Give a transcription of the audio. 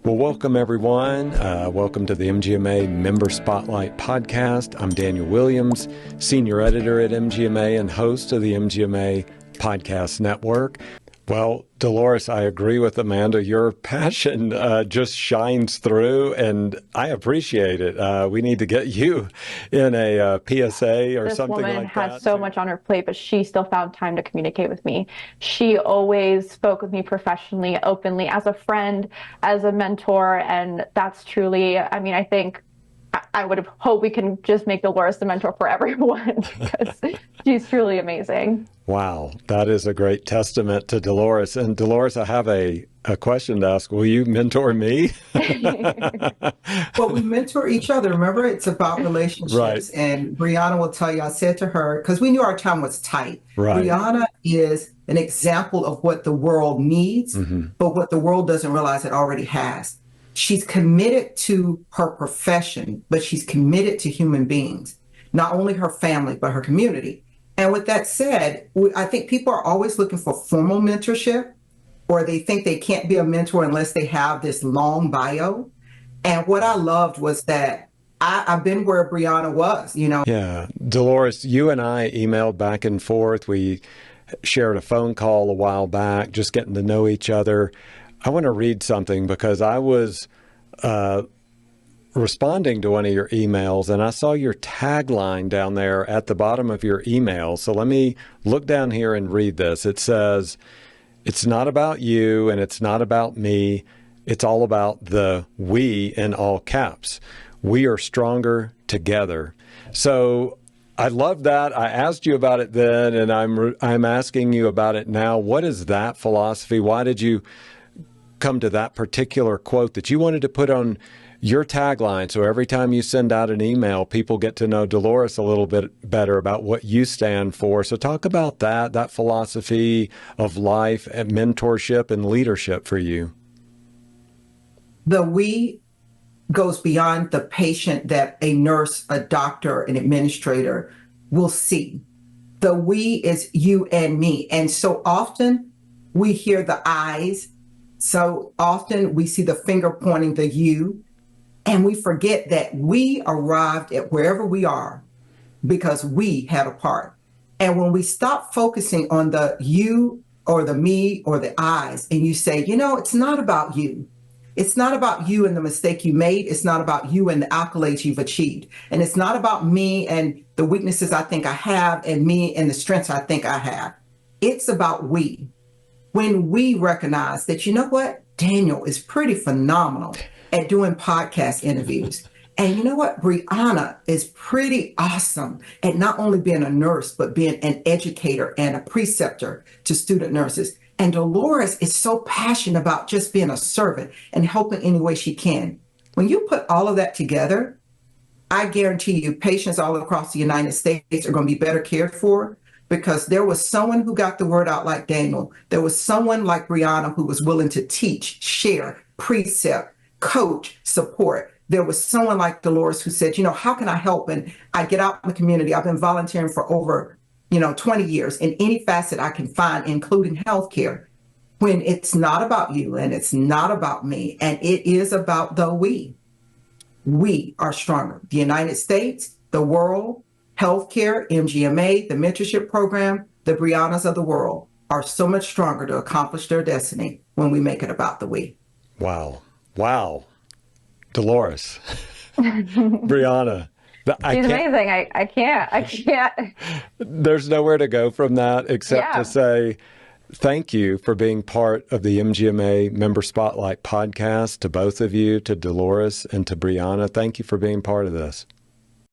Well, welcome everyone. Welcome to the MGMA Member Spotlight Podcast. I'm Daniel Williams, Senior Editor at MGMA and host of the MGMA Podcast Network. Well, Delores, I agree with Amanda. Your passion just shines through, and I appreciate it. We need to get you in a PSA or something like that. This woman has so much on her plate, but she still found time to communicate with me. She always spoke with me professionally, openly, as a friend, as a mentor, and that's truly, I think I would have hoped we can just make Delores the mentor for everyone because she's truly amazing. Wow, that is a great testament to Delores. And Delores, I have a question to ask. Will you mentor me? Well, we mentor each other. Remember, it's about relationships. Right. And Brianna will tell you, I said to her, because we knew our time was tight. Right. Brianna is an example of what the world needs, but what the world doesn't realize it already has. She's committed to her profession, but she's committed to human beings, not only her family, but her community. And with that said, I think people are always looking for formal mentorship, or they think they can't be a mentor unless they have this long bio. And what I loved was that I've been where Brianna was, Yeah. Delores, you and I emailed back and forth. We shared a phone call a while back, just getting to know each other. I want to read something because I was responding to one of your emails and I saw your tagline down there at the bottom of your email. So let me look down here and read this. It says, "It's not about you and it's not about me. It's all about the we in all caps. We are stronger together." So I love that. I asked you about it then, and I'm asking you about it now. What is that philosophy? Why did you come to that particular quote that you wanted to put on your tagline, so every time you send out an email, people get to know Delores a little bit better about what you stand for? So talk about that philosophy of life and mentorship and leadership for you. The we goes beyond the patient that a nurse, a doctor, an administrator will see. The we is you and me. And so often we hear the I's. So often we see the finger pointing the you, and we forget that we arrived at wherever we are because we had a part. And when we stop focusing on the you or the me or the I's, and you say, it's not about you. It's not about you and the mistake you made. It's not about you and the accolades you've achieved. And it's not about me and the weaknesses I think I have and me and the strengths I think I have. It's about we. When we recognize that, Daniel is pretty phenomenal at doing podcast interviews. And you know what? Brianna is pretty awesome at not only being a nurse, but being an educator and a preceptor to student nurses. And Delores is so passionate about just being a servant and helping any way she can. When you put all of that together, I guarantee you patients all across the United States are going to be better cared for, because there was someone who got the word out like Daniel. There was someone like Brianna who was willing to teach, share, precept, coach, support. There was someone like Delores who said, how can I help? And I get out in the community. I've been volunteering for over, 20 years in any facet I can find, including healthcare. When it's not about you and it's not about me, and it is about the we are stronger. The United States, the world, healthcare, MGMA, the mentorship program, the Briannas of the world are so much stronger to accomplish their destiny when we make it about the we. Wow. Delores. Brianna. She's amazing. I can't. There's nowhere to go from that except to say thank you for being part of the MGMA Member Spotlight podcast, to both of you, to Delores and to Brianna. Thank you for being part of this.